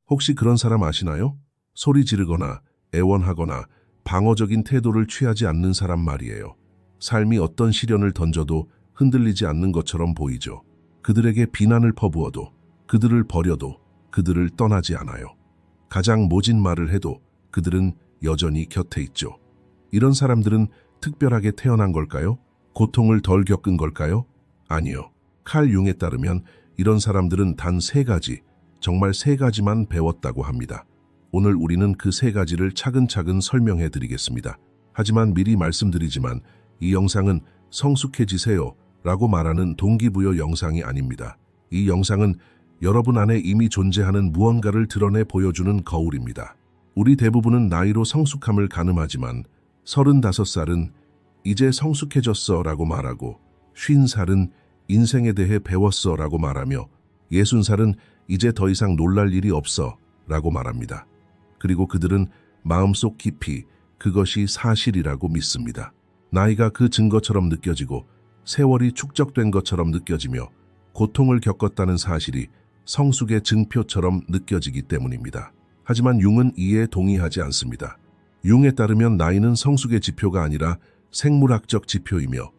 혹시 그런 사람 아시나요? 소리 지르거나 애원하거나 방어적인 태도를 취하지 않는 사람 말이에요. 삶이 어떤 시련을 던져도 흔들리지 않는 것처럼 보이죠. 그들에게 비난을 퍼부어도, 그들을 버려도, 그들을 떠나지 않아요. 가장 모진 말을 해도 그들은 여전히 곁에 있죠. 이런 사람들은 특별하게 태어난 걸까요? 고통을 덜 겪은 걸까요? 아니요. 칼 융에 따르면 이런 사람들은 단 3가지, 정말 3가지만 배웠다고 합니다. 오늘 우리는 그 3가지를 차근차근 설명해 드리겠습니다. 하지만 미리 말씀드리지만 이 영상은 성숙해지세요 라고 말하는 동기부여 영상이 아닙니다. 이 영상은 여러분 안에 이미 존재하는 무언가를 드러내 보여주는 거울입니다. 우리 대부분은 나이로 성숙함을 가늠하지만 35살은 이제 성숙해졌어 라고 말하고 50살은 인생에 대해 배웠어 라고 말하며 60살은 이제 더 이상 놀랄 일이 없어 라고 말합니다. 그리고 그들은 마음속 깊이 그것이 사실이라고 믿습니다. 나이가 그 증거처럼 느껴지고 세월이 축적된 것처럼 느껴지며 고통을 겪었다는 사실이 성숙의 증표처럼 느껴지기 때문입니다. 하지만 융은 이에 동의하지 않습니다. 융에 따르면 나이는 성숙의 지표가 아니라 생물학적 지표이며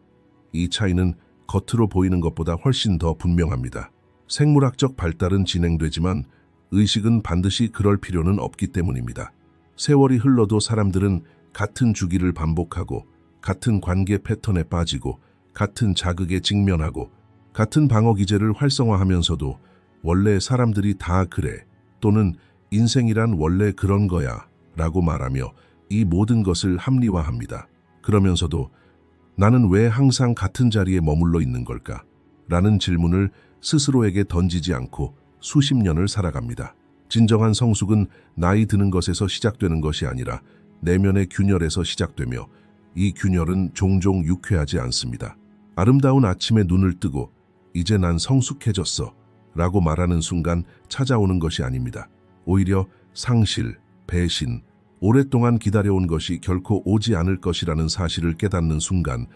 이 차이는 겉으로 보이는 것보다 훨씬 더 분명합니다. 생물학적 발달은 진행되지만 의식은 반드시 그럴 필요는 없기 때문입니다. 세월이 흘러도 사람들은 같은 주기를 반복하고 같은 관계 패턴에 빠지고 같은 자극에 직면하고 같은 방어 기제를 활성화하면서도 원래 사람들이 다 그래 또는 인생이란 원래 그런 거야 라고 말하며 이 모든 것을 합리화합니다. 그러면서도 나는 왜 항상 같은 자리에 머물러 있는 걸까? 라는 질문을 스스로에게 던지지 않고 수십 년을 살아갑니다. 진정한 성숙은 나이 드는 것에서 시작되는 것이 아니라 내면의 균열에서 시작되며 이 균열은 종종 유쾌하지 않습니다. 아름다운 아침에 눈을 뜨고 이제 난 성숙해졌어 라고 말하는 순간 찾아오는 것이 아닙니다. 오히려 상실, 배신, 오랫동안 기다려온 것이 결코 오지 않을 것이라는 사실을 깨닫는 순간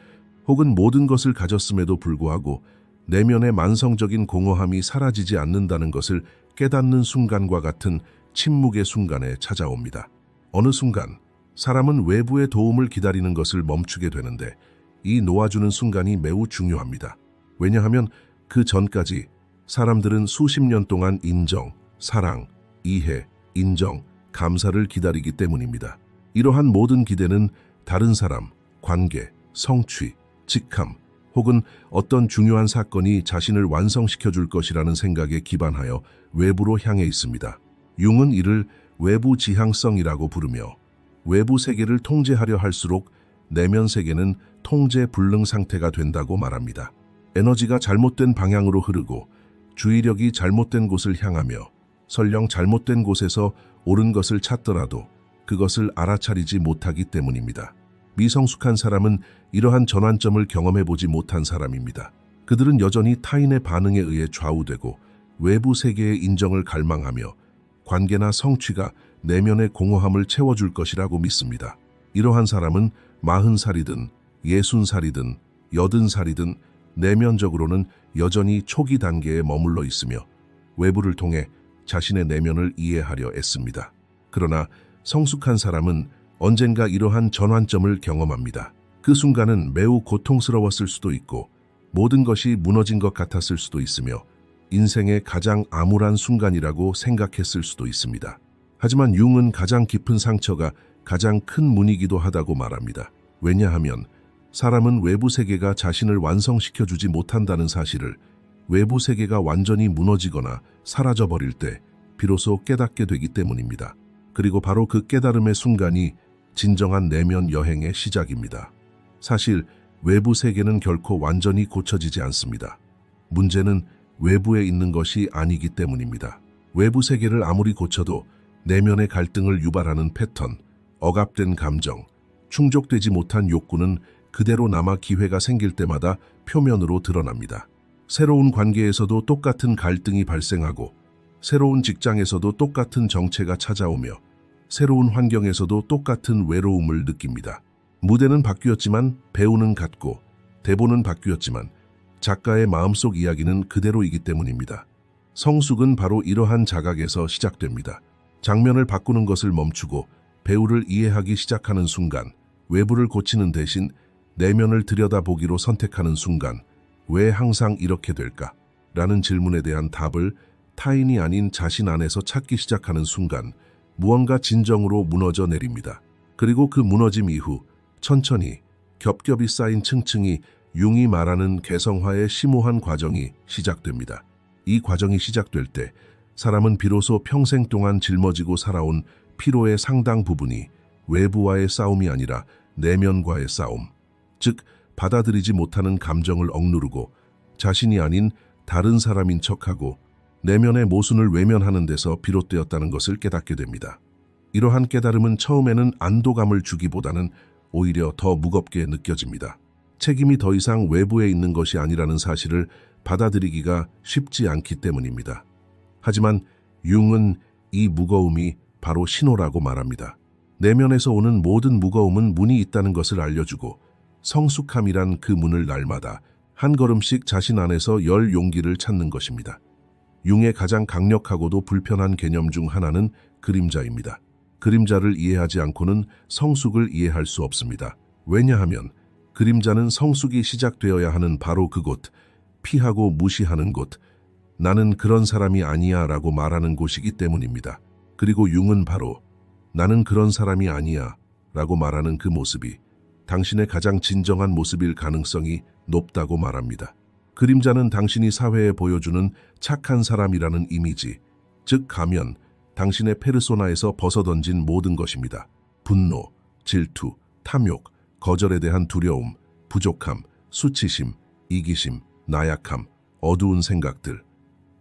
혹은 모든 것을 가졌음에도 불구하고 내면의 만성적인 공허함이 사라지지 않는다는 것을 깨닫는 순간과 같은 침묵의 순간에 찾아옵니다. 어느 순간 사람은 외부의 도움을 기다리는 것을 멈추게 되는데 이 놓아주는 순간이 매우 중요합니다. 왜냐하면 그 전까지 사람들은 수십 년 동안 인정, 사랑, 이해, 인정, 감사를 기다리기 때문입니다. 이러한 모든 기대는 다른 사람, 관계, 성취, 직함, 혹은 어떤 중요한 사건이 자신을 완성시켜 줄 것이라는 생각에 기반하여 외부로 향해 있습니다. 융은 이를 외부 지향성이라고 부르며 외부 세계를 통제하려 할수록 내면 세계는 통제 불능 상태가 된다고 말합니다. 에너지가 잘못된 방향으로 흐르고 주의력이 잘못된 곳을 향하며 설령 잘못된 곳에서 옳은 것을 찾더라도 그것을 알아차리지 못하기 때문입니다. 미성숙한 사람은 이러한 전환점을 경험해보지 못한 사람입니다. 그들은 여전히 타인의 반응에 의해 좌우되고 외부 세계의 인정을 갈망하며 관계나 성취가 내면의 공허함을 채워줄 것이라고 믿습니다. 이러한 사람은 40살이든 60살이든 80살이든 내면적으로는 여전히 초기 단계에 머물러 있으며 외부를 통해 자신의 내면을 이해하려 애씁니다. 그러나 성숙한 사람은 언젠가 이러한 전환점을 경험합니다. 그 순간은 매우 고통스러웠을 수도 있고 모든 것이 무너진 것 같았을 수도 있으며 인생의 가장 암울한 순간이라고 생각했을 수도 있습니다. 하지만 융은 가장 깊은 상처가 가장 큰 문이기도 하다고 말합니다. 왜냐하면 사람은 외부 세계가 자신을 완성시켜주지 못한다는 사실을 외부 세계가 완전히 무너지거나 사라져버릴 때 비로소 깨닫게 되기 때문입니다. 그리고 바로 그 깨달음의 순간이 진정한 내면 여행의 시작입니다. 사실 외부 세계는 결코 완전히 고쳐지지 않습니다. 문제는 외부에 있는 것이 아니기 때문입니다. 외부 세계를 아무리 고쳐도 내면의 갈등을 유발하는 패턴, 억압된 감정, 충족되지 못한 욕구는 그대로 남아 기회가 생길 때마다 표면으로 드러납니다. 새로운 관계에서도 똑같은 갈등이 발생하고 새로운 직장에서도 똑같은 정체가 찾아오며 새로운 환경에서도 똑같은 외로움을 느낍니다. 무대는 바뀌었지만 배우는 같고 대본은 바뀌었지만 작가의 마음속 이야기는 그대로이기 때문입니다. 성숙은 바로 이러한 자각에서 시작됩니다. 장면을 바꾸는 것을 멈추고 배우를 이해하기 시작하는 순간, 외부를 고치는 대신 내면을 들여다보기로 선택하는 순간, 왜 항상 이렇게 될까? 라는 질문에 대한 답을 타인이 아닌 자신 안에서 찾기 시작하는 순간, 무언가 진정으로 무너져 내립니다. 그리고 그 무너짐 이후 천천히 겹겹이 쌓인 층층이 융이 말하는 개성화의 심오한 과정이 시작됩니다. 이 과정이 시작될 때 사람은 비로소 평생 동안 짊어지고 살아온 피로의 상당 부분이 외부와의 싸움이 아니라 내면과의 싸움, 즉 받아들이지 못하는 감정을 억누르고 자신이 아닌 다른 사람인 척하고 내면의 모순을 외면하는 데서 비롯되었다는 것을 깨닫게 됩니다. 이러한 깨달음은 처음에는 안도감을 주기보다는 오히려 더 무겁게 느껴집니다. 책임이 더 이상 외부에 있는 것이 아니라는 사실을 받아들이기가 쉽지 않기 때문입니다. 하지만 융은 이 무거움이 바로 신호라고 말합니다. 내면에서 오는 모든 무거움은 문이 있다는 것을 알려주고 성숙함이란 그 문을 날마다 한 걸음씩 자신 안에서 열 용기를 찾는 것입니다. 융의 가장 강력하고도 불편한 개념 중 하나는 그림자입니다. 그림자를 이해하지 않고는 성숙을 이해할 수 없습니다. 왜냐하면 그림자는 성숙이 시작되어야 하는 바로 그곳, 피하고 무시하는 곳, 나는 그런 사람이 아니야 라고 말하는 곳이기 때문입니다. 그리고 융은 바로 나는 그런 사람이 아니야 라고 말하는 그 모습이 당신의 가장 진정한 모습일 가능성이 높다고 말합니다. 그림자는 당신이 사회에 보여주는 착한 사람이라는 이미지, 즉 가면, 당신의 페르소나에서 벗어던진 모든 것입니다. 분노, 질투, 탐욕, 거절에 대한 두려움, 부족함, 수치심, 이기심, 나약함, 어두운 생각들.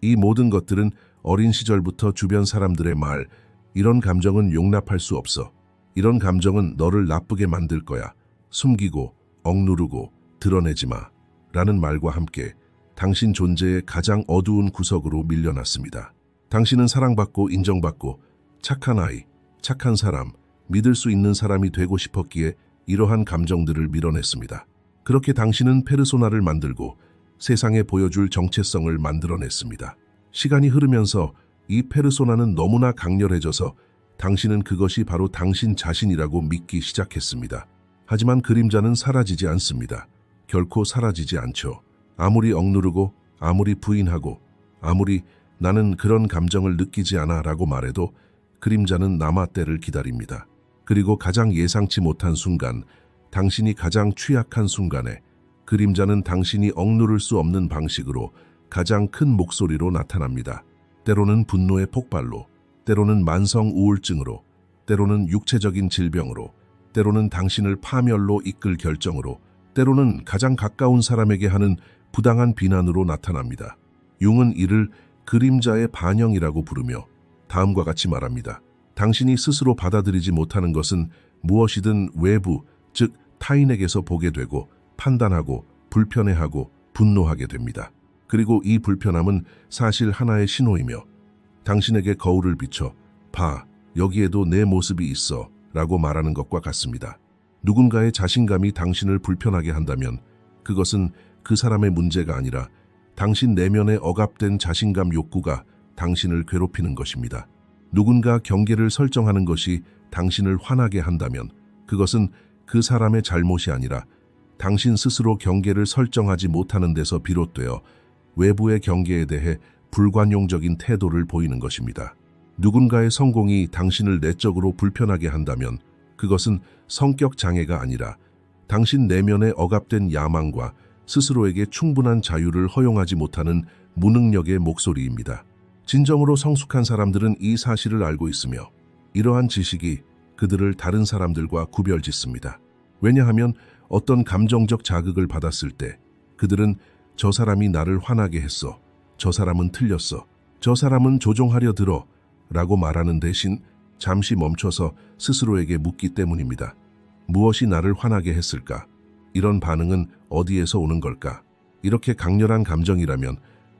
이 모든 것들은 어린 시절부터 주변 사람들의 말, 이런 감정은 용납할 수 없어. 이런 감정은 너를 나쁘게 만들 거야. 숨기고, 억누르고, 드러내지 마. 라는 말과 함께 당신 존재의 가장 어두운 구석으로 밀려났습니다. 당신은 사랑받고 인정받고 착한 아이, 착한 사람, 믿을 수 있는 사람이 되고 싶었기에 이러한 감정들을 밀어냈습니다. 그렇게 당신은 페르소나를 만들고 세상에 보여줄 정체성을 만들어냈습니다. 시간이 흐르면서 이 페르소나는 너무나 강렬해져서 당신은 그것이 바로 당신 자신이라고 믿기 시작했습니다. 하지만 그림자는 사라지지 않습니다. 결코 사라지지 않죠. 아무리 억누르고 아무리 부인하고 아무리 나는 그런 감정을 느끼지 않아 라고 말해도 그림자는 남아 때를 기다립니다. 그리고 가장 예상치 못한 순간, 당신이 가장 취약한 순간에 그림자는 당신이 억누를 수 없는 방식으로 가장 큰 목소리로 나타납니다. 때로는 분노의 폭발로, 때로는 만성 우울증으로, 때로는 육체적인 질병으로, 때로는 당신을 파멸로 이끌 결정으로, 때로는 가장 가까운 사람에게 하는 부당한 비난으로 나타납니다. 융은 이를 그림자의 반영이라고 부르며 다음과 같이 말합니다. 당신이 스스로 받아들이지 못하는 것은 무엇이든 외부, 즉 타인에게서 보게 되고 판단하고 불편해하고 분노하게 됩니다. 그리고 이 불편함은 사실 하나의 신호이며 당신에게 거울을 비춰 봐, 여기에도 내 모습이 있어 라고 말하는 것과 같습니다. 누군가의 자신감이 당신을 불편하게 한다면 그것은 그 사람의 문제가 아니라 당신 내면에 억압된 자신감 욕구가 당신을 괴롭히는 것입니다. 누군가 경계를 설정하는 것이 당신을 화나게 한다면 그것은 그 사람의 잘못이 아니라 당신 스스로 경계를 설정하지 못하는 데서 비롯되어 외부의 경계에 대해 불관용적인 태도를 보이는 것입니다. 누군가의 성공이 당신을 내적으로 불편하게 한다면 그것은 성격 장애가 아니라 당신 내면에 억압된 야망과 스스로에게 충분한 자유를 허용하지 못하는 무능력의 목소리입니다. 진정으로 성숙한 사람들은 이 사실을 알고 있으며 이러한 지식이 그들을 다른 사람들과 구별짓습니다. 왜냐하면 어떤 감정적 자극을 받았을 때 그들은 저 사람이 나를 화나게 했어, 저 사람은 틀렸어, 저 사람은 조종하려 들어 라고 말하는 대신 잠시 멈춰서 스스로에게 묻기 때문입니다. 무엇이 나를 화나게 했을까? 이런 반응은 어디에서 오는 걸까? 이렇게 강렬한 감정이라면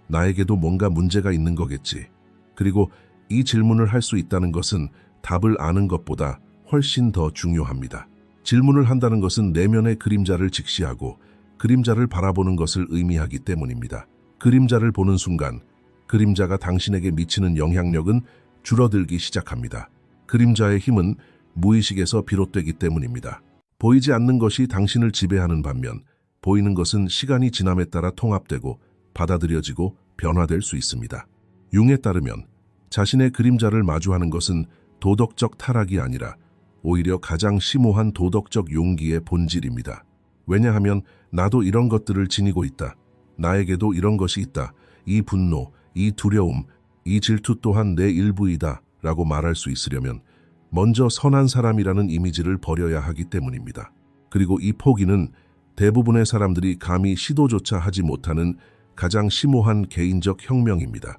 나에게도 뭔가 문제가 있는 거겠지. 그리고 이 질문을 할 수 있다는 것은 답을 아는 것보다 훨씬 더 중요합니다. 질문을 한다는 것은 내면의 그림자를 직시하고 그림자를 바라보는 것을 의미하기 때문입니다. 그림자를 보는 순간 그림자가 당신에게 미치는 영향력은 줄어들기 시작합니다. 그림자의 힘은 무의식에서 비롯되기 때문입니다. 보이지 않는 것이 당신을 지배하는 반면 보이는 것은 시간이 지남에 따라 통합되고 받아들여지고 변화될 수 있습니다. 융에 따르면 자신의 그림자를 마주하는 것은 도덕적 타락이 아니라 오히려 가장 심오한 도덕적 용기의 본질입니다. 왜냐하면 나도 이런 것들을 지니고 있다. 나에게도 이런 것이 있다. 이 분노, 이 두려움, 이 질투 또한 내 일부이다 라고 말할 수 있으려면 먼저 선한 사람이라는 이미지를 버려야 하기 때문입니다. 그리고 이 포기는 대부분의 사람들이 감히 시도조차 하지 못하는 가장 심오한 개인적 혁명입니다.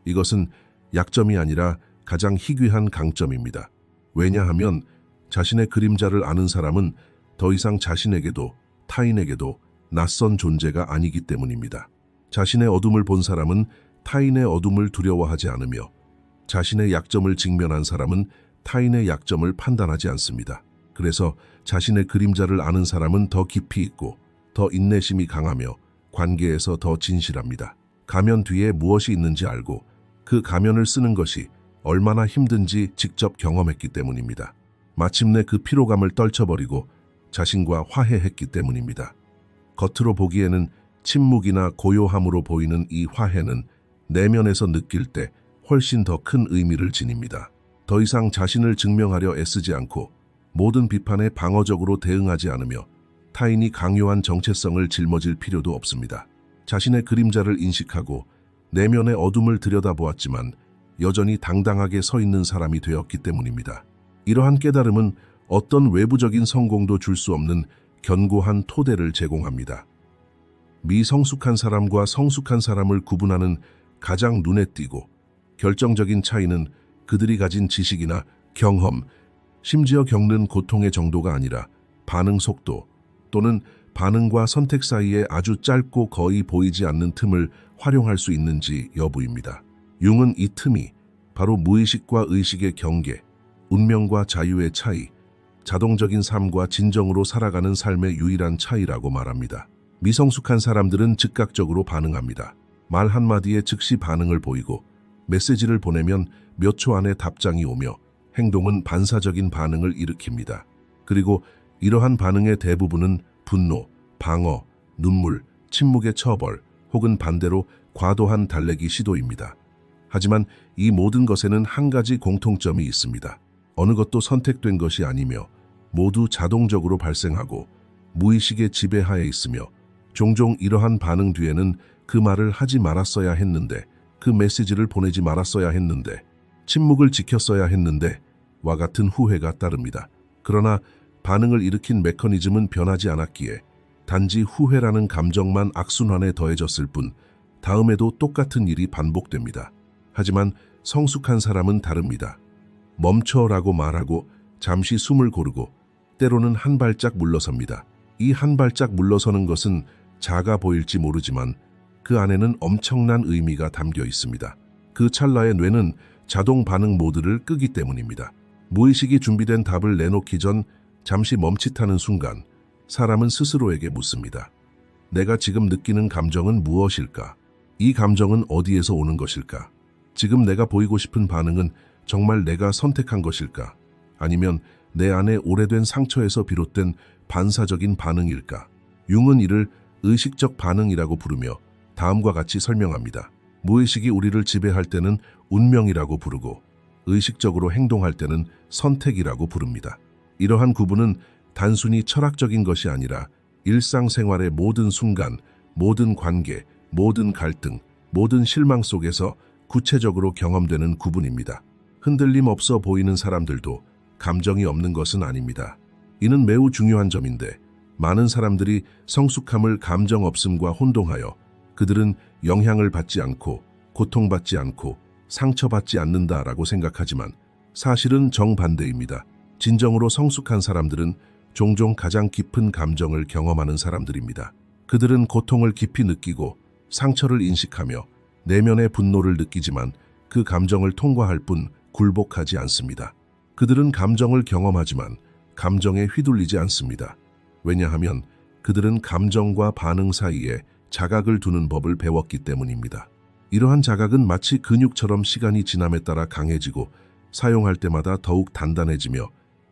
이것은 약점이 아니라 가장 희귀한 강점입니다. 왜냐하면 자신의 그림자를 아는 사람은 더 이상 자신에게도 타인에게도 낯선 존재가 아니기 때문입니다. 자신의 어둠을 본 사람은 타인의 어둠을 두려워하지 않으며 자신의 약점을 직면한 사람은 타인의 약점을 판단하지 않습니다. 그래서 자신의 그림자를 아는 사람은 더 깊이 있고 더 인내심이 강하며 관계에서 더 진실합니다. 가면 뒤에 무엇이 있는지 알고 그 가면을 쓰는 것이 얼마나 힘든지 직접 경험했기 때문입니다. 마침내 그 피로감을 떨쳐버리고 자신과 화해했기 때문입니다. 겉으로 보기에는 침묵이나 고요함으로 보이는 이 화해는 내면에서 느낄 때 훨씬 더 큰 의미를 지닙니다. 더 이상 자신을 증명하려 애쓰지 않고 모든 비판에 방어적으로 대응하지 않으며 타인이 강요한 정체성을 짊어질 필요도 없습니다. 자신의 그림자를 인식하고 내면의 어둠을 들여다보았지만 여전히 당당하게 서 있는 사람이 되었기 때문입니다. 이러한 깨달음은 어떤 외부적인 성공도 줄 수 없는 견고한 토대를 제공합니다. 미성숙한 사람과 성숙한 사람을 구분하는 가장 눈에 띄고 결정적인 차이는 그들이 가진 지식이나 경험, 심지어 겪는 고통의 정도가 아니라 반응 속도 또는 반응과 선택 사이에 아주 짧고 거의 보이지 않는 틈을 활용할 수 있는지 여부입니다. 융은 이 틈이 바로 무의식과 의식의 경계, 운명과 자유의 차이, 자동적인 삶과 진정으로 살아가는 삶의 유일한 차이라고 말합니다. 미성숙한 사람들은 즉각적으로 반응합니다. 말 한마디에 즉시 반응을 보이고 메시지를 보내면 몇 초 안에 답장이 오며 행동은 반사적인 반응을 일으킵니다. 그리고 이러한 반응의 대부분은 분노, 방어, 눈물, 침묵의 처벌 혹은 반대로 과도한 달래기 시도입니다. 하지만 이 모든 것에는 한 가지 공통점이 있습니다. 어느 것도 선택된 것이 아니며 모두 자동적으로 발생하고 무의식의 지배하에 있으며 종종 이러한 반응 뒤에는 그 말을 하지 말았어야 했는데, 그 메시지를 보내지 말았어야 했는데, 침묵을 지켰어야 했는데 와 같은 후회가 따릅니다. 그러나 반응을 일으킨 메커니즘은 변하지 않았기에 단지 후회라는 감정만 악순환에 더해졌을 뿐 다음에도 똑같은 일이 반복됩니다. 하지만 성숙한 사람은 다릅니다. 멈춰라고 말하고 잠시 숨을 고르고 때로는 한 발짝 물러섭니다. 이 한 발짝 물러서는 것은 작아 보일지 모르지만 그 안에는 엄청난 의미가 담겨 있습니다. 그 찰나의 뇌는 자동 반응 모드를 끄기 때문입니다. 무의식이 준비된 답을 내놓기 전 잠시 멈칫하는 순간 사람은 스스로에게 묻습니다. 내가 지금 느끼는 감정은 무엇일까? 이 감정은 어디에서 오는 것일까? 지금 내가 보이고 싶은 반응은 정말 내가 선택한 것일까? 아니면 내 안에 오래된 상처에서 비롯된 반사적인 반응일까? 융은 이를 의식적 반응이라고 부르며 다음과 같이 설명합니다. 무의식이 우리를 지배할 때는 운명이라고 부르고 의식적으로 행동할 때는 선택이라고 부릅니다. 이러한 구분은 단순히 철학적인 것이 아니라 일상생활의 모든 순간, 모든 관계, 모든 갈등, 모든 실망 속에서 구체적으로 경험되는 구분입니다. 흔들림 없어 보이는 사람들도 감정이 없는 것은 아닙니다. 이는 매우 중요한 점인데 많은 사람들이 성숙함을 감정 없음과 혼동하여 그들은 영향을 받지 않고 고통받지 않고 상처받지 않는다라고 생각하지만 사실은 정반대입니다. 진정으로 성숙한 사람들은 종종 가장 깊은 감정을 경험하는 사람들입니다. 그들은 고통을 깊이 느끼고 상처를 인식하며 내면의 분노를 느끼지만 그 감정을 통과할 뿐 굴복하지 않습니다. 그들은 감정을 경험하지만 감정에 휘둘리지 않습니다. 왜냐하면 그들은 감정과 반응 사이에 자각을 두는 법을 배웠기 때문입니다. 이러한 자각은 마치 근육처럼 시간이 지남에 따라 강해지고 사용할 때마다 더욱 단단해지며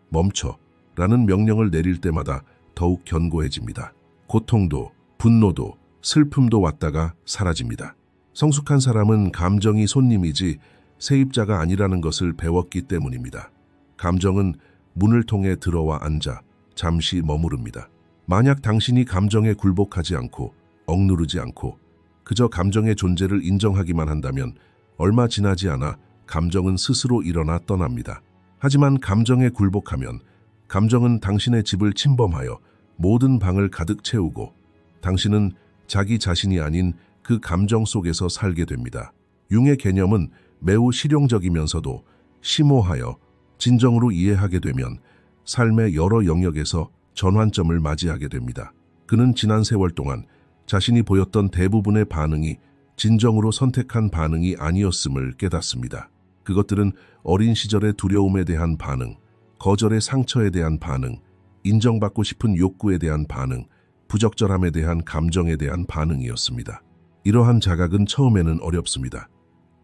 멈춰 라는 명령을 내릴 때마다 더욱 견고해집니다. 고통도 분노도 슬픔도 왔다가 사라집니다. 성숙한 사람은 감정이 손님이지 세입자가 아니라는 것을 배웠기 때문입니다. 감정은 문을 통해 들어와 앉아 잠시 머무릅니다. 만약 당신이 감정에 굴복하지 않고 억누르지 않고 그저 감정의 존재를 인정하기만 한다면 얼마 지나지 않아 감정은 스스로 일어나 떠납니다. 하지만 감정에 굴복하면 감정은 당신의 집을 침범하여 모든 방을 가득 채우고 당신은 자기 자신이 아닌 그 감정 속에서 살게 됩니다. 융의 개념은 매우 실용적이면서도 심오하여 진정으로 이해하게 되면 삶의 여러 영역에서 전환점을 맞이하게 됩니다. 그는 지난 세월 동안 자신이 보였던 대부분의 반응이 진정으로 선택한 반응이 아니었음을 깨닫습니다. 그것들은 어린 시절의 두려움에 대한 반응, 거절의 상처에 대한 반응, 인정받고 싶은 욕구에 대한 반응, 부적절함에 대한 감정에 대한 반응이었습니다. 이러한 자각은 처음에는 어렵습니다.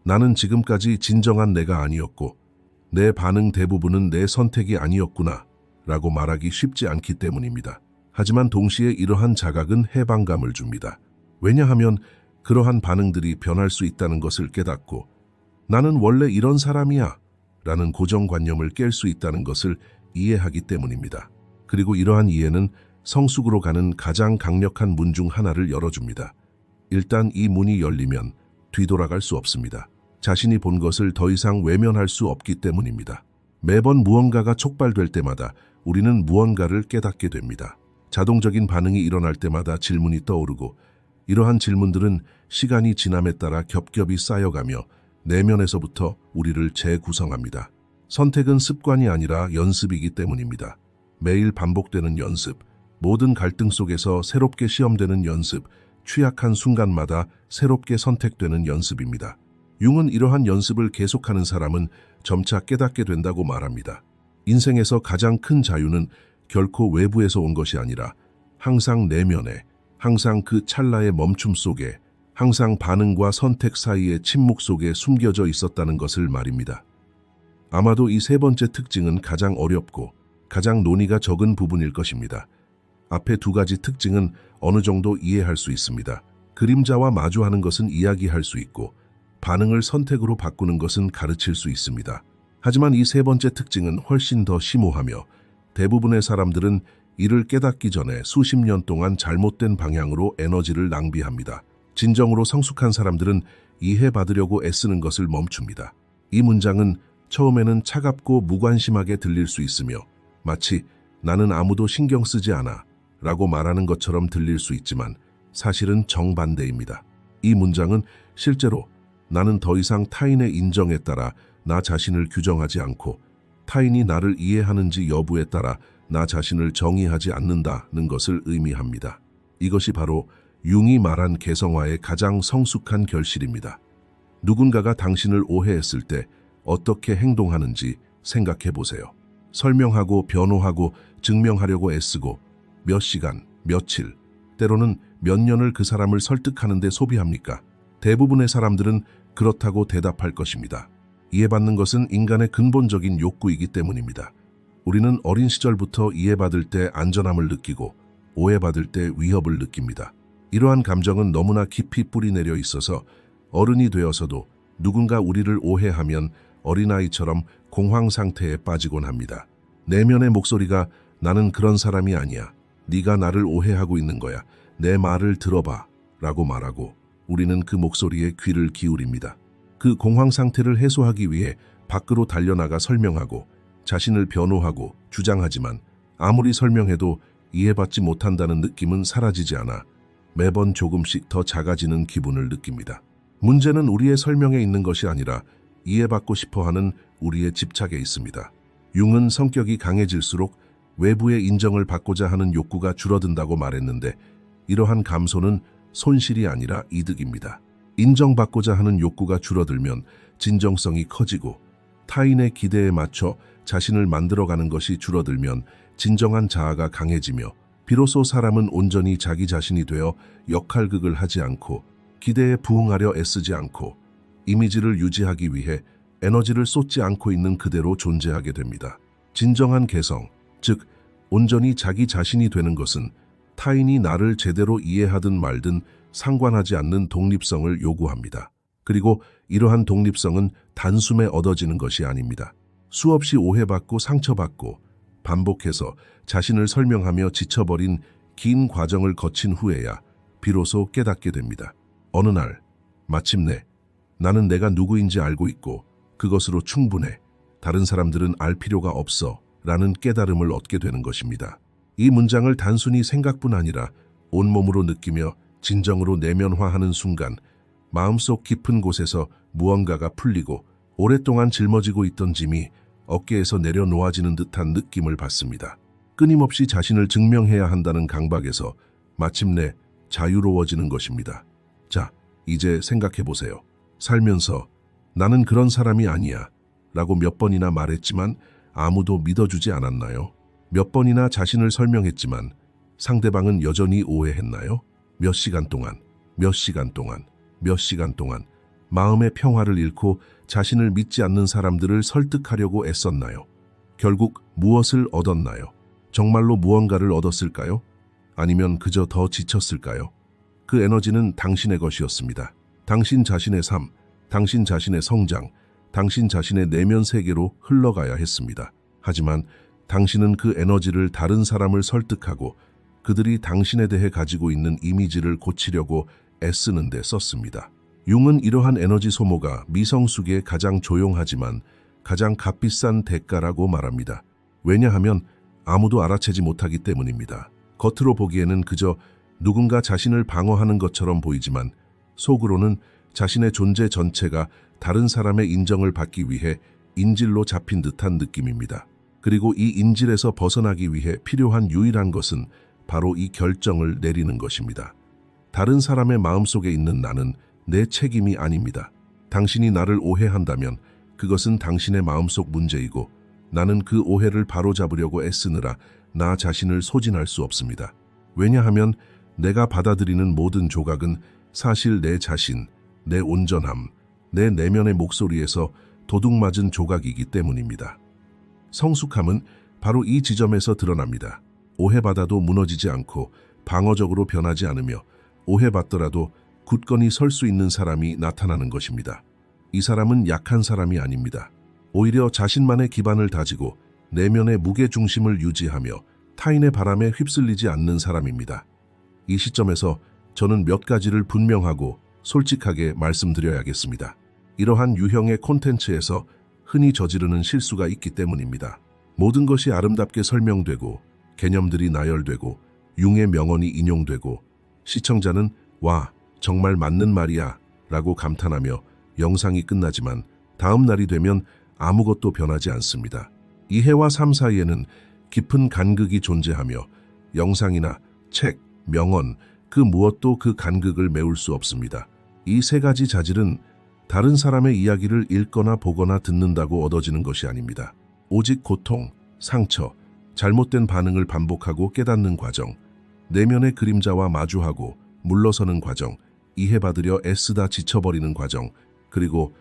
나는 지금까지 진정한 내가 아니었고 내 반응 대부분은 내 선택이 아니었구나 라고 말하기 쉽지 않기 때문입니다. 하지만 동시에 이러한 자각은 해방감을 줍니다. 왜냐하면 그러한 반응들이 변할 수 있다는 것을 깨닫고 나는 원래 이런 사람이야 라는 고정관념을 깰 수 있다는 것을 이해하기 때문입니다. 그리고 이러한 이해는 성숙으로 가는 가장 강력한 문 중 하나를 열어줍니다. 일단 이 문이 열리면 뒤돌아갈 수 없습니다. 자신이 본 것을 더 이상 외면할 수 없기 때문입니다. 매번 무언가가 촉발될 때마다 우리는 무언가를 깨닫게 됩니다. 자동적인 반응이 일어날 때마다 질문이 떠오르고 이러한 질문들은 시간이 지남에 따라 겹겹이 쌓여가며 내면에서부터 우리를 재구성합니다. 선택은 습관이 아니라 연습이기 때문입니다. 매일 반복되는 연습, 모든 갈등 속에서 새롭게 시험되는 연습, 취약한 순간마다 새롭게 선택되는 연습입니다. 융은 이러한 연습을 계속하는 사람은 점차 깨닫게 된다고 말합니다. 인생에서 가장 큰 자유는 결코 외부에서 온 것이 아니라 항상 내면에, 항상 그 찰나의 멈춤 속에, 항상 반응과 선택 사이의 침묵 속에 숨겨져 있었다는 것을 말입니다. 아마도 이 세 번째 특징은 가장 어렵고 가장 논의가 적은 부분일 것입니다. 앞에 두 가지 특징은 어느 정도 이해할 수 있습니다. 그림자와 마주하는 것은 이야기할 수 있고 반응을 선택으로 바꾸는 것은 가르칠 수 있습니다. 하지만 이 세 번째 특징은 훨씬 더 심오하며 대부분의 사람들은 이를 깨닫기 전에 수십 년 동안 잘못된 방향으로 에너지를 낭비합니다. 진정으로 성숙한 사람들은 이해받으려고 애쓰는 것을 멈춥니다. 이 문장은 처음에는 차갑고 무관심하게 들릴 수 있으며 마치 나는 아무도 신경 쓰지 않아 라고 말하는 것처럼 들릴 수 있지만 사실은 정반대입니다. 이 문장은 실제로 나는 더 이상 타인의 인정에 따라 나 자신을 규정하지 않고 타인이 나를 이해하는지 여부에 따라 나 자신을 정의하지 않는다는 것을 의미합니다. 이것이 바로 융이 말한 개성화의 가장 성숙한 결실입니다. 누군가가 당신을 오해했을 때 어떻게 행동하는지 생각해 보세요. 설명하고 변호하고 증명하려고 애쓰고 몇 시간, 며칠, 때로는 몇 년을 그 사람을 설득하는 데 소비합니까? 대부분의 사람들은 그렇다고 대답할 것입니다. 이해받는 것은 인간의 근본적인 욕구이기 때문입니다. 우리는 어린 시절부터 이해받을 때 안전함을 느끼고 오해받을 때 위협을 느낍니다. 이러한 감정은 너무나 깊이 뿌리내려 있어서 어른이 되어서도 누군가 우리를 오해하면 어린아이처럼 공황 상태에 빠지곤 합니다. 내면의 목소리가 나는 그런 사람이 아니야. 네가 나를 오해하고 있는 거야. 내 말을 들어봐 라고 말하고 우리는 그 목소리에 귀를 기울입니다. 그 공황 상태를 해소하기 위해 밖으로 달려나가 설명하고 자신을 변호하고 주장하지만 아무리 설명해도 이해받지 못한다는 느낌은 사라지지 않아 매번 조금씩 더 작아지는 기분을 느낍니다. 문제는 우리의 설명에 있는 것이 아니라 이해받고 싶어하는 우리의 집착에 있습니다. 융은 성격이 강해질수록 외부의 인정을 받고자 하는 욕구가 줄어든다고 말했는데 이러한 감소는 손실이 아니라 이득입니다. 인정받고자 하는 욕구가 줄어들면 진정성이 커지고 타인의 기대에 맞춰 자신을 만들어가는 것이 줄어들면 진정한 자아가 강해지며 비로소 사람은 온전히 자기 자신이 되어 역할극을 하지 않고 기대에 부응하려 애쓰지 않고 이미지를 유지하기 위해 에너지를 쏟지 않고 있는 그대로 존재하게 됩니다. 진정한 개성, 즉 온전히 자기 자신이 되는 것은 타인이 나를 제대로 이해하든 말든 상관하지 않는 독립성을 요구합니다. 그리고 이러한 독립성은 단숨에 얻어지는 것이 아닙니다. 수없이 오해받고 상처받고 반복해서 자신을 설명하며 지쳐버린 긴 과정을 거친 후에야 비로소 깨닫게 됩니다. 어느 날 마침내 나는 내가 누구인지 알고 있고 그것으로 충분해. 다른 사람들은 알 필요가 없어. 라는 깨달음을 얻게 되는 것입니다. 이 문장을 단순히 생각뿐 아니라 온몸으로 느끼며 진정으로 내면화하는 순간 마음속 깊은 곳에서 무언가가 풀리고 오랫동안 짊어지고 있던 짐이 어깨에서 내려놓아지는 듯한 느낌을 받습니다. 끊임없이 자신을 증명해야 한다는 강박에서 마침내 자유로워지는 것입니다. 자, 이제 생각해 보세요. 살면서 나는 그런 사람이 아니야 라고 몇 번이나 말했지만 아무도 믿어주지 않았나요? 몇 번이나 자신을 설명했지만 상대방은 여전히 오해했나요? 몇 시간 동안, 몇 시간 동안, 몇 시간 동안 마음의 평화를 잃고 자신을 믿지 않는 사람들을 설득하려고 애썼나요? 결국 무엇을 얻었나요? 정말로 무언가를 얻었을까요? 아니면 그저 더 지쳤을까요? 그 에너지는 당신의 것이었습니다. 당신 자신의 삶, 당신 자신의 성장, 당신 자신의 내면 세계로 흘러가야 했습니다. 하지만 당신은 그 에너지를 다른 사람을 설득하고 그들이 당신에 대해 가지고 있는 이미지를 고치려고 애쓰는 데 썼습니다. 융은 이러한 에너지 소모가 미성숙의 가장 조용하지만 가장 값비싼 대가라고 말합니다. 왜냐하면 아무도 알아채지 못하기 때문입니다. 겉으로 보기에는 그저 누군가 자신을 방어하는 것처럼 보이지만 속으로는 자신의 존재 전체가 다른 사람의 인정을 받기 위해 인질로 잡힌 듯한 느낌입니다. 그리고 이 인질에서 벗어나기 위해 필요한 유일한 것은 바로 이 결정을 내리는 것입니다. 다른 사람의 마음속에 있는 나는 내 책임이 아닙니다. 당신이 나를 오해한다면 그것은 당신의 마음속 문제이고 나는 그 오해를 바로잡으려고 애쓰느라 나 자신을 소진할 수 없습니다. 왜냐하면 내가 받아들이는 모든 조각은 사실 내 자신, 내 온전함, 내 내면의 목소리에서 도둑맞은 조각이기 때문입니다. 성숙함은 바로 이 지점에서 드러납니다. 오해받아도 무너지지 않고 방어적으로 변하지 않으며 오해받더라도 굳건히 설 수 있는 사람이 나타나는 것입니다. 이 사람은 약한 사람이 아닙니다. 오히려 자신만의 기반을 다지고 내면의 무게중심을 유지하며 타인의 바람에 휩쓸리지 않는 사람입니다. 이 시점에서 저는 몇 가지를 분명하고 솔직하게 말씀드려야겠습니다. 이러한 유형의 콘텐츠에서 흔히 저지르는 실수가 있기 때문입니다. 모든 것이 아름답게 설명되고 개념들이 나열되고 융의 명언이 인용되고 시청자는 와, 정말 맞는 말이야 라고 감탄하며 영상이 끝나지만 다음 날이 되면 아무것도 변하지 않습니다. 이해와 삶 사이에는 깊은 간극이 존재하며 영상이나 책, 명언, 그 무엇도 그 간극을 메울 수 없습니다. 이 세 가지 자질은 다른 사람의 이야기를 읽거나 보거나 듣는다고 얻어지는 것이 아닙니다. 오직 고통, 상처, 잘못된 반응을 반복하고 깨닫는 과정, 내면의 그림자와 마주하고 물러서는 과정, 이해받으려 애쓰다 지쳐버리는 과정, 그리고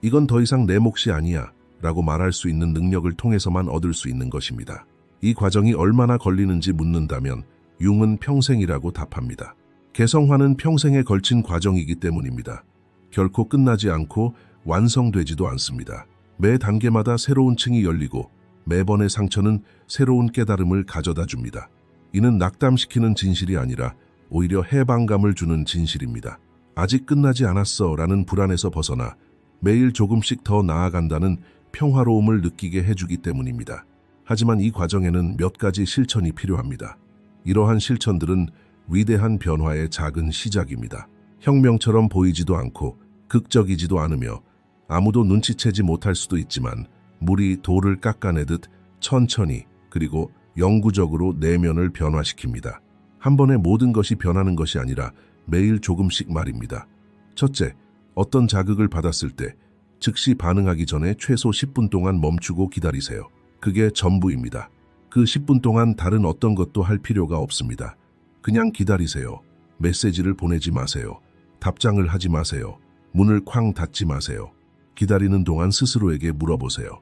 이건 더 이상 내 몫이 아니야 라고 말할 수 있는 능력을 통해서만 얻을 수 있는 것입니다. 이 과정이 얼마나 걸리는지 묻는다면 융은 평생이라고 답합니다. 개성화는 평생에 걸친 과정이기 때문입니다. 결코 끝나지 않고 완성되지도 않습니다. 매 단계마다 새로운 층이 열리고 매번의 상처는 새로운 깨달음을 가져다 줍니다. 이는 낙담시키는 진실이 아니라 오히려 해방감을 주는 진실입니다. 아직 끝나지 않았어 라는 불안에서 벗어나 매일 조금씩 더 나아간다는 평화로움을 느끼게 해주기 때문입니다. 하지만 이 과정에는 몇 가지 실천이 필요합니다. 이러한 실천들은 위대한 변화의 작은 시작입니다. 혁명처럼 보이지도 않고 극적이지도 않으며 아무도 눈치채지 못할 수도 있지만 물이 돌을 깎아내듯 천천히 그리고 영구적으로 내면을 변화시킵니다. 한 번에 모든 것이 변하는 것이 아니라 매일 조금씩 말입니다. 첫째, 어떤 자극을 받았을 때 즉시 반응하기 전에 최소 10분 동안 멈추고 기다리세요. 그게 전부입니다. 그 10분 동안 다른 어떤 것도 할 필요가 없습니다. 그냥 기다리세요. 메시지를 보내지 마세요. 답장을 하지 마세요. 문을 쾅 닫지 마세요. 기다리는 동안 스스로에게 물어보세요.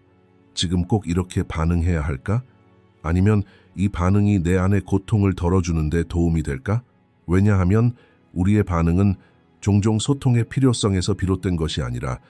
지금 꼭 이렇게 반응해야 할까? 아니면 이 반응이 내 안의 고통을 덜어주는 데 도움이 될까? 왜냐하면 우리의 반응은 종종 소통의 필요성에서 비롯된 것이 아니라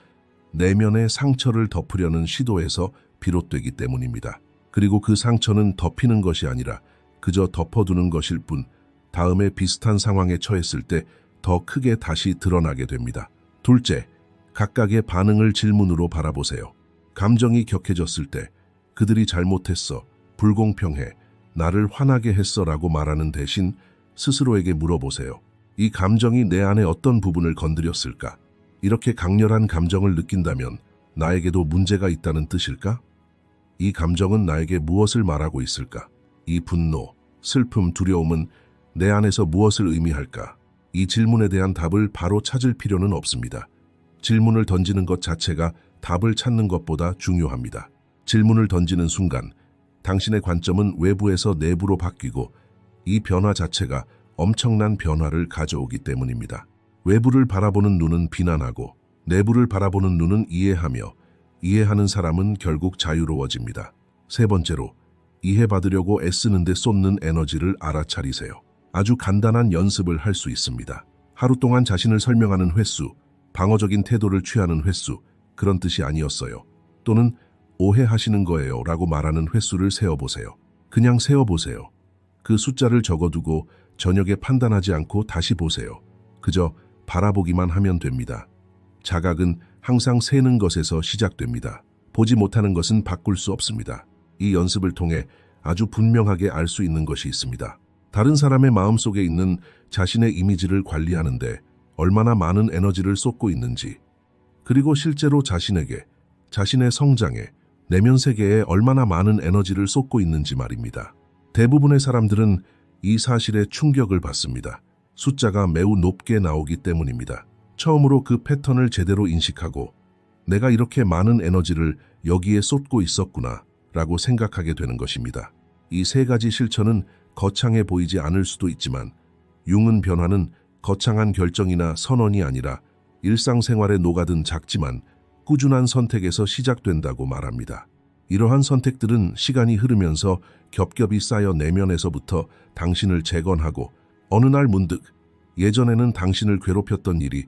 내면의 상처를 덮으려는 시도에서 비롯되기 때문입니다. 그리고 그 상처는 덮이는 것이 아니라 그저 덮어두는 것일 뿐 다음에 비슷한 상황에 처했을 때 더 크게 다시 드러나게 됩니다. 둘째, 각각의 반응을 질문으로 바라보세요. 감정이 격해졌을 때 그들이 잘못했어, 불공평해, 나를 화나게 했어 라고 말하는 대신 스스로에게 물어보세요. 이 감정이 내 안의 어떤 부분을 건드렸을까? 이렇게 강렬한 감정을 느낀다면 나에게도 문제가 있다는 뜻일까? 이 감정은 나에게 무엇을 말하고 있을까? 이 분노, 슬픔, 두려움은 내 안에서 무엇을 의미할까? 이 질문에 대한 답을 바로 찾을 필요는 없습니다. 질문을 던지는 것 자체가 답을 찾는 것보다 중요합니다. 질문을 던지는 순간 당신의 관점은 외부에서 내부로 바뀌고 이 변화 자체가 엄청난 변화를 가져오기 때문입니다. 외부를 바라보는 눈은 비난하고 내부를 바라보는 눈은 이해하며 이해하는 사람은 결국 자유로워집니다. 세 번째로, 이해받으려고 애쓰는 데 쏟는 에너지를 알아차리세요. 아주 간단한 연습을 할 수 있습니다. 하루 동안 자신을 설명하는 횟수, 방어적인 태도를 취하는 횟수, 그런 뜻이 아니었어요. 또는 오해하시는 거예요 라고 말하는 횟수를 세어보세요. 그냥 세어보세요. 그 숫자를 적어두고 저녁에 판단하지 않고 다시 보세요. 그저 바라보기만 하면 됩니다. 자각은 항상 세는 것에서 시작됩니다. 보지 못하는 것은 바꿀 수 없습니다. 이 연습을 통해 아주 분명하게 알 수 있는 것이 있습니다. 다른 사람의 마음속에 있는 자신의 이미지를 관리하는데 얼마나 많은 에너지를 쏟고 있는지, 그리고 실제로 자신에게, 자신의 성장에, 내면 세계에 얼마나 많은 에너지를 쏟고 있는지 말입니다. 대부분의 사람들은 이 사실에 충격을 받습니다. 숫자가 매우 높게 나오기 때문입니다. 처음으로 그 패턴을 제대로 인식하고 내가 이렇게 많은 에너지를 여기에 쏟고 있었구나 라고 생각하게 되는 것입니다. 이 세 가지 실천은 거창해 보이지 않을 수도 있지만 융은 변화는 거창한 결정이나 선언이 아니라 일상생활에 녹아든 작지만 꾸준한 선택에서 시작된다고 말합니다. 이러한 선택들은 시간이 흐르면서 겹겹이 쌓여 내면에서부터 당신을 재건하고 어느 날 문득 예전에는 당신을 괴롭혔던 일이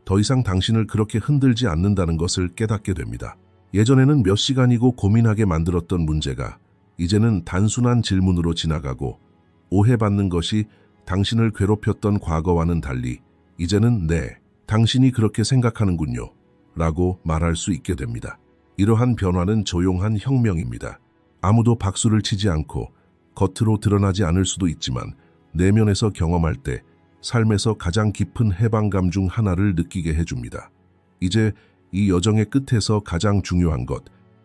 더 이상 당신을 그렇게 흔들지 않는다는 것을 깨닫게 됩니다. 예전에는 몇 시간이고 고민하게 만들었던 문제가 이제는 단순한 질문으로 지나가고 오해받는 것이 당신을 괴롭혔던 과거와는 달리 이제는 네, 당신이 그렇게 생각하는군요 라고 말할 수 있게 됩니다. 이러한 변화는 조용한 혁명입니다. 아무도 박수를 치지 않고 겉으로 드러나지 않을 수도 있지만 내면에서 경험할 때 삶에서 가장 깊은 해방감 중 하나를 느끼게 해줍니다. 이제 이 여정의 끝에서 가장 중요한 것,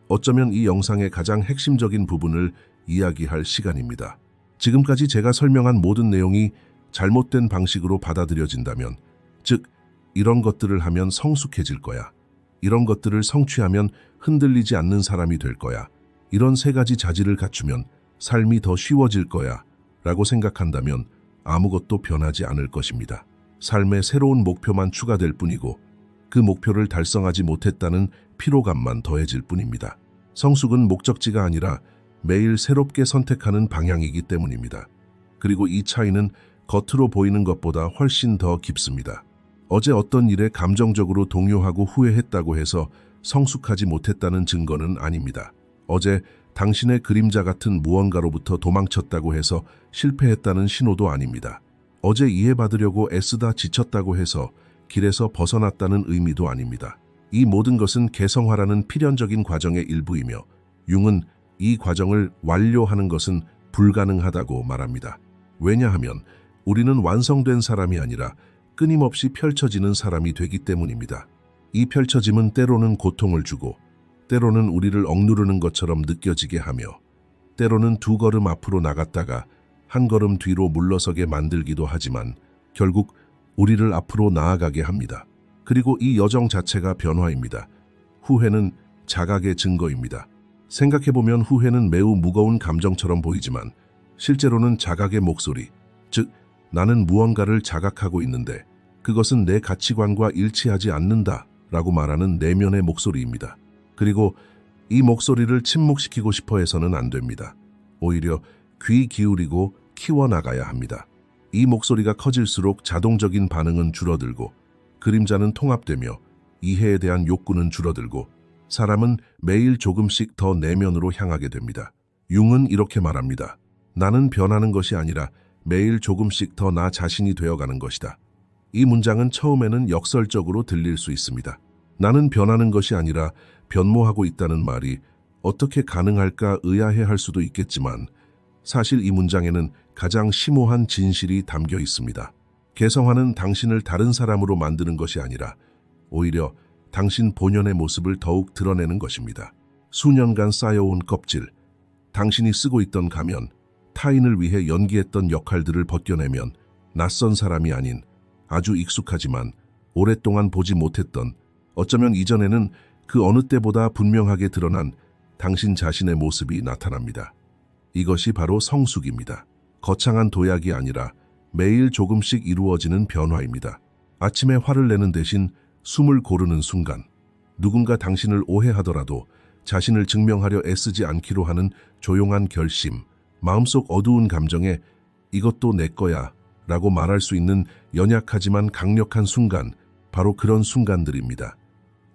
어쩌면 이 영상의 가장 핵심적인 부분을 이야기할 시간입니다. 지금까지 제가 설명한 모든 내용이 잘못된 방식으로 받아들여진다면, 즉 이런 것들을 하면 성숙해질 거야, 이런 것들을 성취하면 흔들리지 않는 사람이 될 거야, 이런 세 가지 자질을 갖추면 삶이 더 쉬워질 거야 라고 생각한다면 아무것도 변하지 않을 것입니다. 삶에 새로운 목표만 추가될 뿐이고 그 목표를 달성하지 못했다는 피로감만 더해질 뿐입니다. 성숙은 목적지가 아니라 매일 새롭게 선택하는 방향이기 때문입니다. 그리고 이 차이는 겉으로 보이는 것보다 훨씬 더 깊습니다. 어제 어떤 일에 감정적으로 동요하고 후회했다고 해서 성숙하지 못했다는 증거는 아닙니다. 어제 당신의 그림자 같은 무언가로부터 도망쳤다고 해서 실패했다는 신호도 아닙니다. 어제 이해받으려고 애쓰다 지쳤다고 해서 길에서 벗어났다는 의미도 아닙니다. 이 모든 것은 개성화라는 필연적인 과정의 일부이며 융은 이 과정을 완료하는 것은 불가능하다고 말합니다. 왜냐하면 우리는 완성된 사람이 아니라 끊임없이 펼쳐지는 사람이 되기 때문입니다. 이 펼쳐짐은 때로는 고통을 주고 때로는 우리를 억누르는 것처럼 느껴지게 하며 때로는 두 걸음 앞으로 나갔다가 한 걸음 뒤로 물러서게 만들기도 하지만 결국 우리를 앞으로 나아가게 합니다. 그리고 이 여정 자체가 변화입니다. 후회는 자각의 증거입니다. 생각해보면 후회는 매우 무거운 감정처럼 보이지만 실제로는 자각의 목소리, 즉 나는 무언가를 자각하고 있는데 그것은 내 가치관과 일치하지 않는다 라고 말하는 내면의 목소리입니다. 그리고 이 목소리를 침묵시키고 싶어 해서는 안 됩니다. 오히려 귀 기울이고 키워나가야 합니다. 이 목소리가 커질수록 자동적인 반응은 줄어들고 그림자는 통합되며 이해에 대한 욕구는 줄어들고 사람은 매일 조금씩 더 내면으로 향하게 됩니다. 융은 이렇게 말합니다. 나는 변하는 것이 아니라 매일 조금씩 더 나 자신이 되어가는 것이다. 이 문장은 처음에는 역설적으로 들릴 수 있습니다. 나는 변하는 것이 아니라 변모하고 있다는 말이 어떻게 가능할까 의아해할 수도 있겠지만 사실 이 문장에는 가장 심오한 진실이 담겨 있습니다. 개성화는 당신을 다른 사람으로 만드는 것이 아니라 오히려 당신 본연의 모습을 더욱 드러내는 것입니다. 수년간 쌓여온 껍질, 당신이 쓰고 있던 가면, 타인을 위해 연기했던 역할들을 벗겨내면 낯선 사람이 아닌 아주 익숙하지만 오랫동안 보지 못했던 어쩌면 이전에는 그 어느 때보다 분명하게 드러난 당신 자신의 모습이 나타납니다. 이것이 바로 성숙입니다. 거창한 도약이 아니라 매일 조금씩 이루어지는 변화입니다. 아침에 화를 내는 대신 숨을 고르는 순간, 누군가 당신을 오해하더라도 자신을 증명하려 애쓰지 않기로 하는 조용한 결심, 마음속 어두운 감정에 이것도 내 거야 라고 말할 수 있는 연약하지만 강력한 순간, 바로 그런 순간들입니다.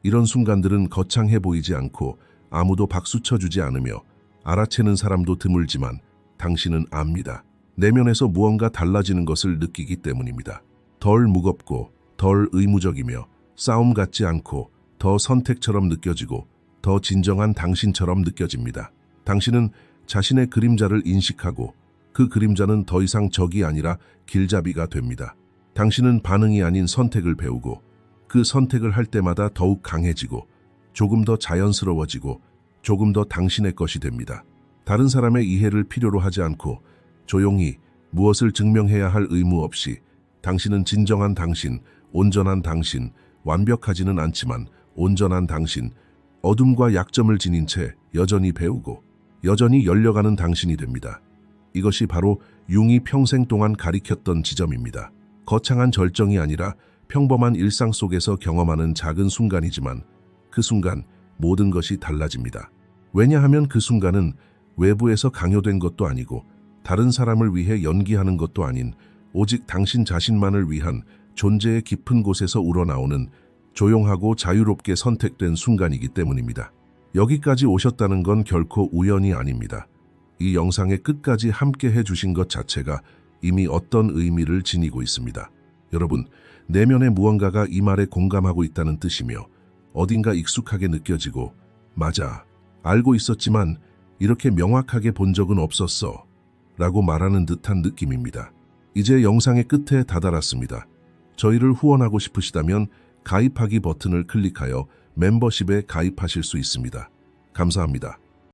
이런 순간들은 거창해 보이지 않고 아무도 박수 쳐주지 않으며 알아채는 사람도 드물지만 당신은 압니다. 내면에서 무언가 달라지는 것을 느끼기 때문입니다. 덜 무겁고 덜 의무적이며 싸움 같지 않고 더 선택처럼 느껴지고 더 진정한 당신처럼 느껴집니다. 당신은 자신의 그림자를 인식하고 그 그림자는 더 이상 적이 아니라 길잡이가 됩니다. 당신은 반응이 아닌 선택을 배우고 그 선택을 할 때마다 더욱 강해지고 조금 더 자연스러워지고 조금 더 당신의 것이 됩니다. 다른 사람의 이해를 필요로 하지 않고 조용히 무엇을 증명해야 할 의무 없이 당신은 진정한 당신, 온전한 당신, 완벽하지는 않지만 온전한 당신, 어둠과 약점을 지닌 채 여전히 배우고 여전히 열려가는 당신이 됩니다. 이것이 바로 융이 평생 동안 가리켰던 지점입니다. 거창한 절정이 아니라 평범한 일상 속에서 경험하는 작은 순간이지만 그 순간 모든 것이 달라집니다. 왜냐하면 그 순간은 외부에서 강요된 것도 아니고 다른 사람을 위해 연기하는 것도 아닌 오직 당신 자신만을 위한 존재의 깊은 곳에서 우러나오는 조용하고 자유롭게 선택된 순간이기 때문입니다. 여기까지 오셨다는 건 결코 우연이 아닙니다. 이 영상의 끝까지 함께 해주신 것 자체가 이미 어떤 의미를 지니고 있습니다. 여러분, 내면의 무언가가 이 말에 공감하고 있다는 뜻이며 어딘가 익숙하게 느껴지고 맞아, 알고 있었지만 이렇게 명확하게 본 적은 없었어 라고 말하는 듯한 느낌입니다. 이제 영상의 끝에 다다랐습니다. 저희를 후원하고 싶으시다면 가입하기 버튼을 클릭하여 멤버십에 가입하실 수 있습니다. 감사합니다.